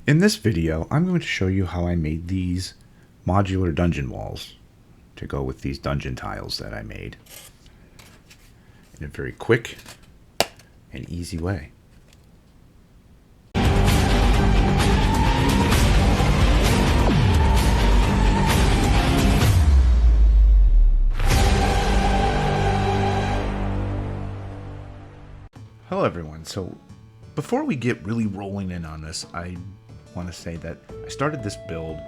In this video, I'm going to show you how I made these modular dungeon walls to go with these dungeon tiles that I made in a very quick and easy way. Hello everyone. So before we get really rolling in on this, I want to say that I started this build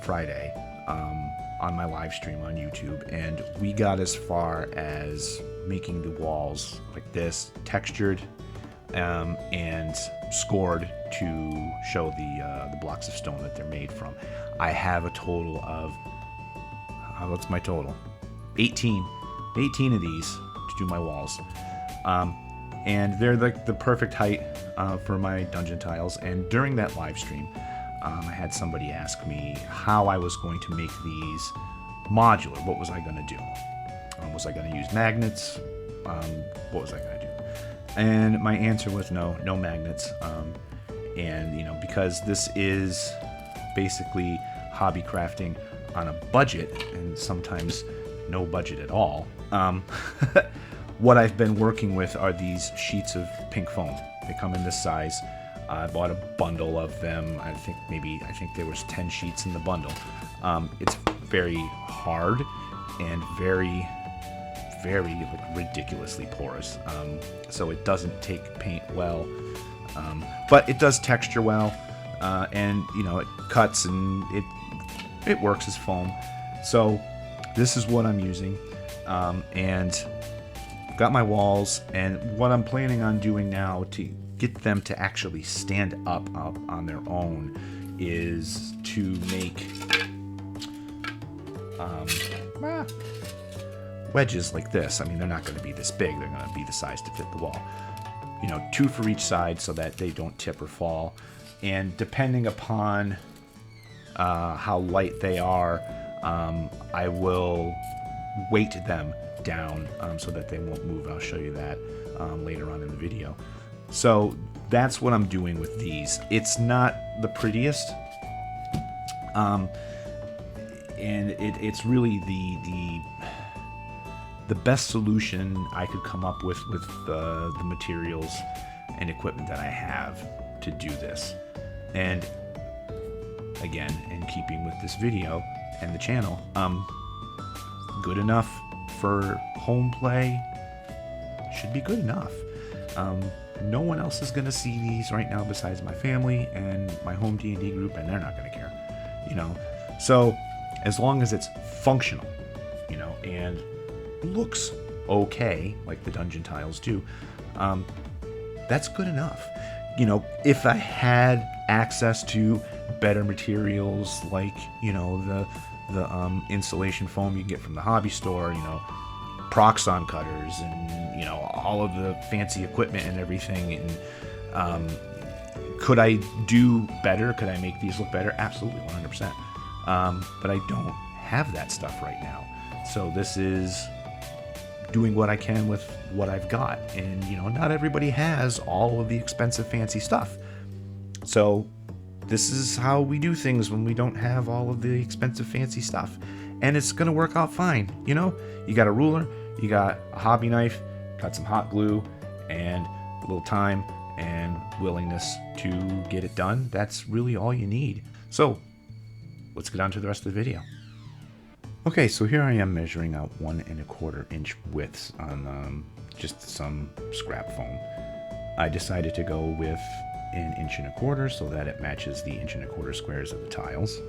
Friday on my live stream on YouTube, and we got as far as making the walls like this, textured and scored to show the blocks of stone that they're made from. I have a total of, what's my total? 18 of these to do my walls. And they're like the perfect height for my dungeon tiles. And during that live stream, I had somebody ask me how I was going to make these modular. What was I going to do? Was I going to use magnets? What was I going to do? And my answer was no magnets. And you know, because this is basically hobby crafting on a budget, and sometimes no budget at all. What I've been working with are these sheets of pink foam. They come in this size. I bought a bundle of them. I think there was 10 sheets in the bundle. It's very hard and very like ridiculously porous. So it doesn't take paint well, but it does texture well, and you know, it cuts and it works as foam. So this is what I'm using, and got my walls, and what I'm planning on doing now to get them to actually stand up on their own is to make wedges like this. I mean, they're not going to be this big. They're going to be the size to fit the wall. You know, 2 for each side so that they don't tip or fall. And depending upon how light they are, I will weight them down so that they won't move. I'll show you that later on in the video. So that's what I'm doing with these. It's not the prettiest, and it's really the best solution I could come up with the materials and equipment that I have to do this. And again, in keeping with this video and the channel, good enough for home play should be good enough. No one else is going to see these right now besides my family and my home D&D group, and they're not going to care, you know. So as long as it's functional, you know, and looks okay like the dungeon tiles do, that's good enough. You know, if I had access to better materials like, you know, the insulation foam you can get from the hobby store, you know, Proxon cutters, and you know, all of the fancy equipment and everything, and could I do better? Could I make these look better? Absolutely, 100%. But I don't have that stuff right now, so this is doing what I can with what I've got. And you know, not everybody has all of the expensive fancy stuff, so this is how we do things when we don't have all of the expensive fancy stuff, and it's gonna work out fine. You know, you got a ruler, you got a hobby knife, got some hot glue, and a little time and willingness to get it done. That's really all you need. So let's get on to the rest of the video. Okay, so here I am measuring out 1 1/4 inch widths on just some scrap foam. I decided to go with 1 1/4 inch so that it matches the 1 1/4 inch squares of the tiles.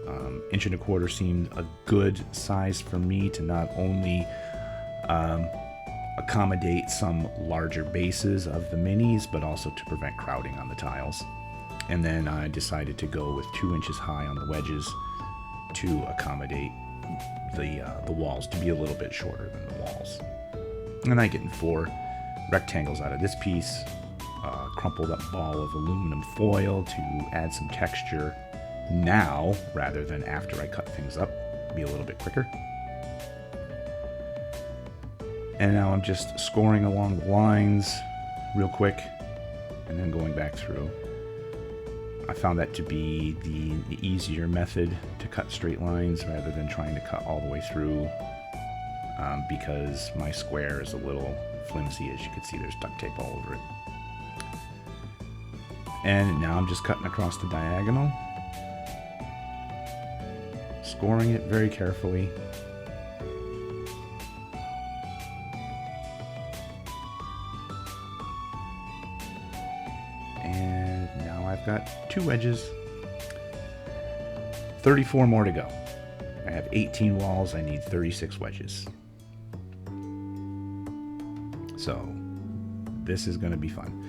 1 1/4 inch seemed a good size for me to not only accommodate some larger bases of the minis, but also to prevent crowding on the tiles. And then I decided to go with 2 inches high on the wedges to accommodate the walls to be a little bit shorter than the walls. And I get 4 rectangles out of this piece, crumpled up ball of aluminum foil to add some texture now rather than after I cut things up, be a little bit quicker. And now I'm just scoring along the lines real quick and then going back through. I found that to be the easier method to cut straight lines rather than trying to cut all the way through, because my square is a little flimsy. As you can see, there's duct tape all over it. And now I'm just cutting across the diagonal, scoring it very carefully. And now I've got 2 wedges, 34 more to go. I have 18 walls, I need 36 wedges. So this is going to be fun.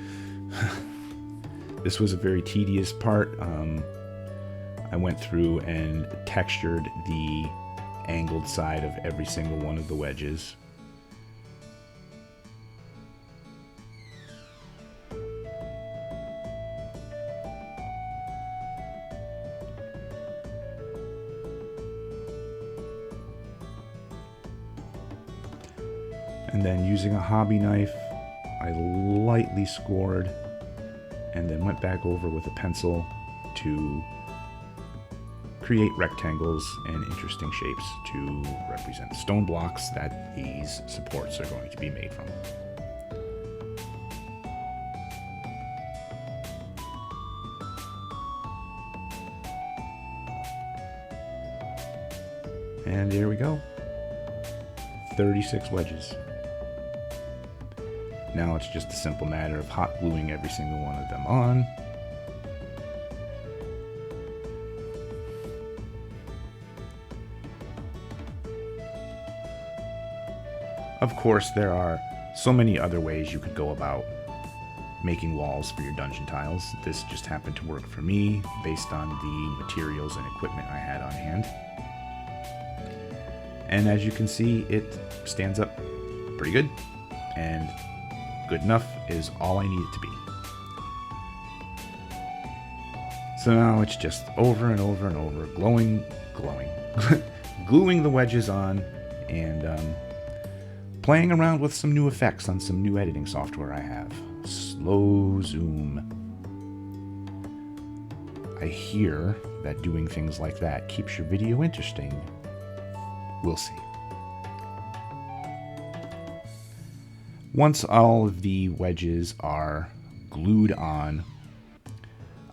This was a very tedious part. I went through and textured the angled side of every single one of the wedges. And then using a hobby knife, I lightly scored and then went back over with a pencil to create rectangles and interesting shapes to represent stone blocks that these supports are going to be made from. And there we go. 36 wedges. Now it's just a simple matter of hot gluing every single one of them on. Of course, there are so many other ways you could go about making walls for your dungeon tiles. This just happened to work for me based on the materials and equipment I had on hand. And as you can see, it stands up pretty good, and good enough is all I need it to be. So now it's just over and over and over, gluing the wedges on, and playing around with some new effects on some new editing software I have. Slow zoom. I hear that doing things like that keeps your video interesting. We'll see. Once all of the wedges are glued on,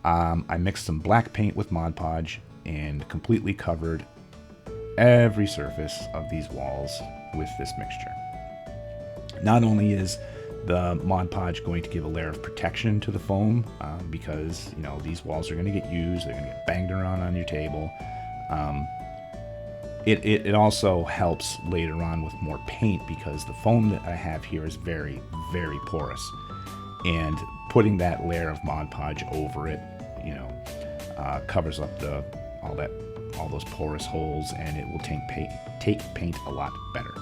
I mixed some black paint with Mod Podge and completely covered every surface of these walls with this mixture. Not only is the Mod Podge going to give a layer of protection to the foam, because you know these walls are going to get used, they're going to get banged around on your table. It also helps later on with more paint because the foam that I have here is very, very porous. And putting that layer of Mod Podge over it, you know, covers up all those porous holes, and it will take paint a lot better.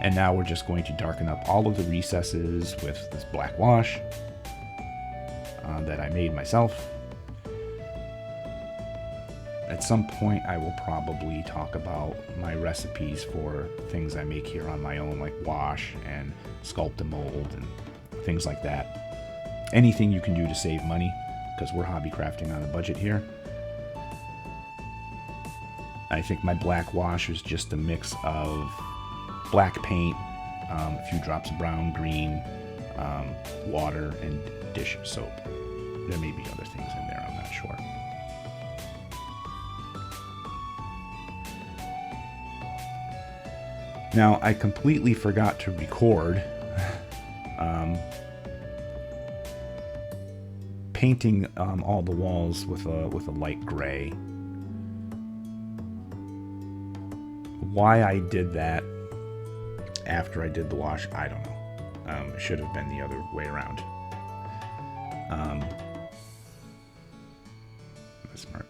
And now we're just going to darken up all of the recesses with this black wash that I made myself. At some point, I will probably talk about my recipes for things I make here on my own, like wash and sculpt and mold and things like that. Anything you can do to save money, because we're hobby crafting on a budget here. I think my black wash is just a mix of black paint, a few drops of brown, green, water, and dish soap. There may be other things in there, I'm not sure. Now, I completely forgot to record painting all the walls with a light gray. Why I did that after I did the wash, I don't know. It should have been the other way around. That's smart.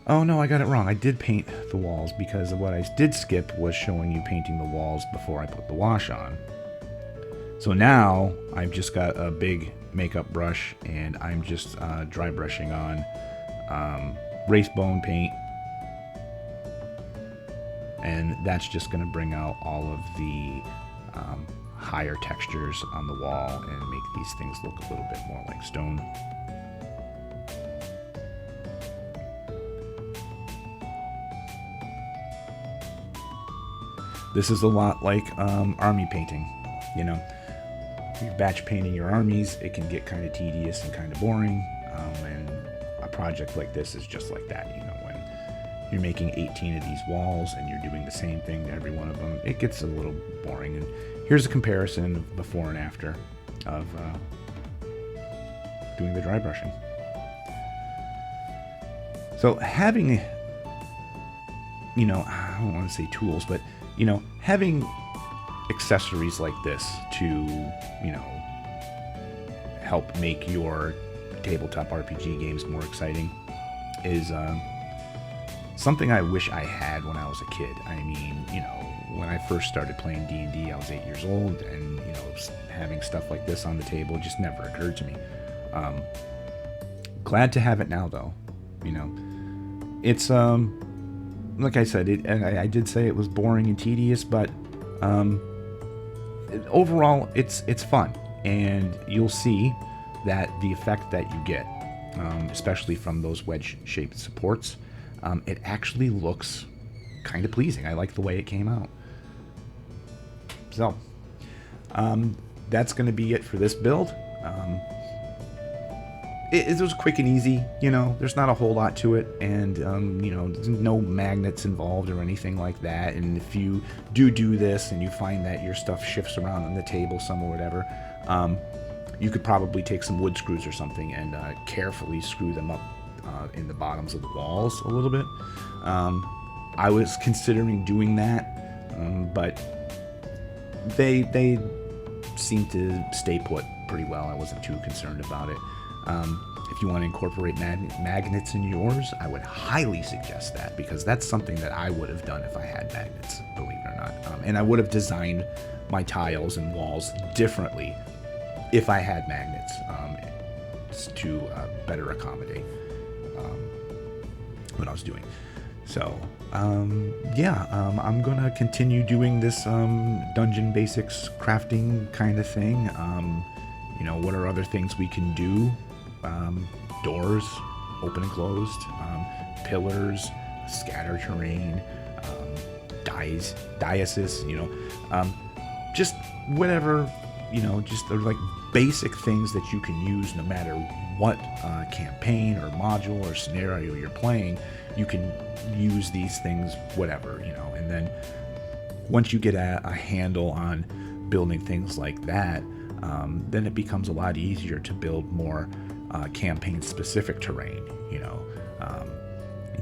Oh no, I got it wrong. I did paint the walls because what I did skip was showing you painting the walls before I put the wash on. So now I've just got a big makeup brush and I'm just dry brushing on race bone paint. And that's just going to bring out all of the higher textures on the wall and make these things look a little bit more like stone. This is a lot like army painting. You know, if you're batch painting your armies, it can get kind of tedious and kind of boring. And a project like this is just like that. You know, when you're making 18 of these walls and you're doing the same thing to every one of them, it gets a little boring. And here's a comparison of before and after of doing the dry brushing. So having, you know, I don't want to say tools, but, you know, having accessories like this to, you know, help make your tabletop RPG games more exciting is something I wish I had when I was a kid. I mean, you know, when I first started playing D&D, I was 8 years old, and, you know, having stuff like this on the table just never occurred to me. Glad to have it now, though. You know, it's like I said, and I did say it was boring and tedious, but overall, it's fun, and you'll see that the effect that you get, especially from those wedge-shaped supports, it actually looks kind of pleasing. I like the way it came out. So, that's going to be it for this build. It was quick and easy, you know, there's not a whole lot to it, and, you know, there's no magnets involved or anything like that, and if you do this and you find that your stuff shifts around on the table some or whatever, you could probably take some wood screws or something and carefully screw them up in the bottoms of the walls a little bit. I was considering doing that, but they seem to stay put pretty well. I wasn't too concerned about it. If you want to incorporate magnets in yours, I would highly suggest that, because that's something that I would have done if I had magnets, believe it or not. And I would have designed my tiles and walls differently if I had magnets, to better accommodate what I was doing. So, yeah, I'm going to continue doing this dungeon basics crafting kind of thing. You know, what are other things we can do? Doors, open and closed, pillars, scatter terrain, diasis, you know, just whatever, you know, just they're like basic things that you can use no matter what campaign or module or scenario you're playing. You can use these things, whatever, you know, and then once you get a handle on building things like that, then it becomes a lot easier to build more campaign-specific terrain. You know,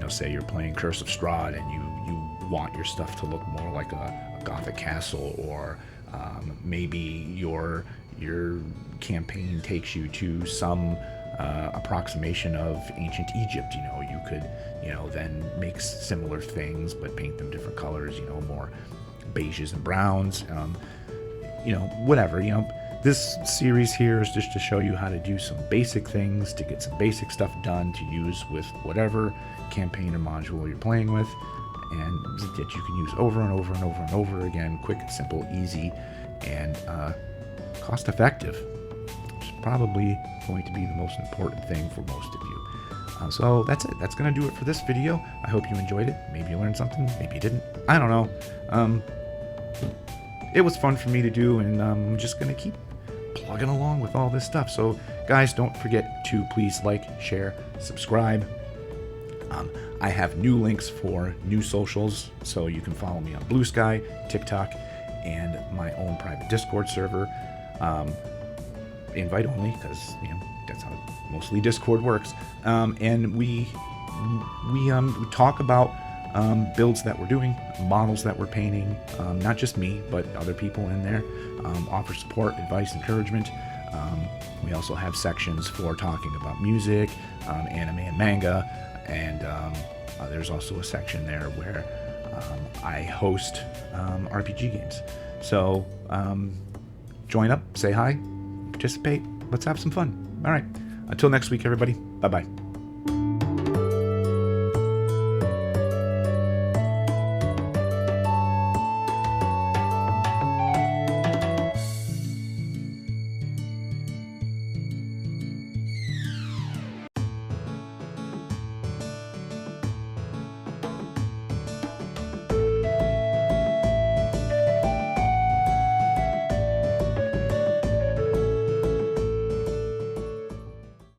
say you're playing Curse of Strahd and you want your stuff to look more like a Gothic castle, or maybe your campaign takes you to some approximation of ancient Egypt. You know, you could, you know, then make similar things but paint them different colors. You know, more beiges and browns. You know, whatever. You know. This series here is just to show you how to do some basic things, to get some basic stuff done to use with whatever campaign or module you're playing with, and that you can use over and over and over and over again, quick, simple, easy, and cost effective, which is probably going to be the most important thing for most of you. So that's it. That's going to do it for this video. I hope you enjoyed it. Maybe you learned something. Maybe you didn't. I don't know. It was fun for me to do, and I'm just going to keep plugging along with all this stuff. So guys, don't forget to please like, share, subscribe. I have new links for new socials, so you can follow me on Blue Sky, TikTok, and my own private Discord server. Invite only, because, you know, that's how mostly Discord works. And we talk about builds that we're doing, models that we're painting, not just me, but other people in there, offer support, advice, encouragement. We also have sections for talking about music, anime and manga, and there's also a section there where I host RPG games. So join up, say hi, participate, let's have some fun. All right, until next week, everybody, bye-bye.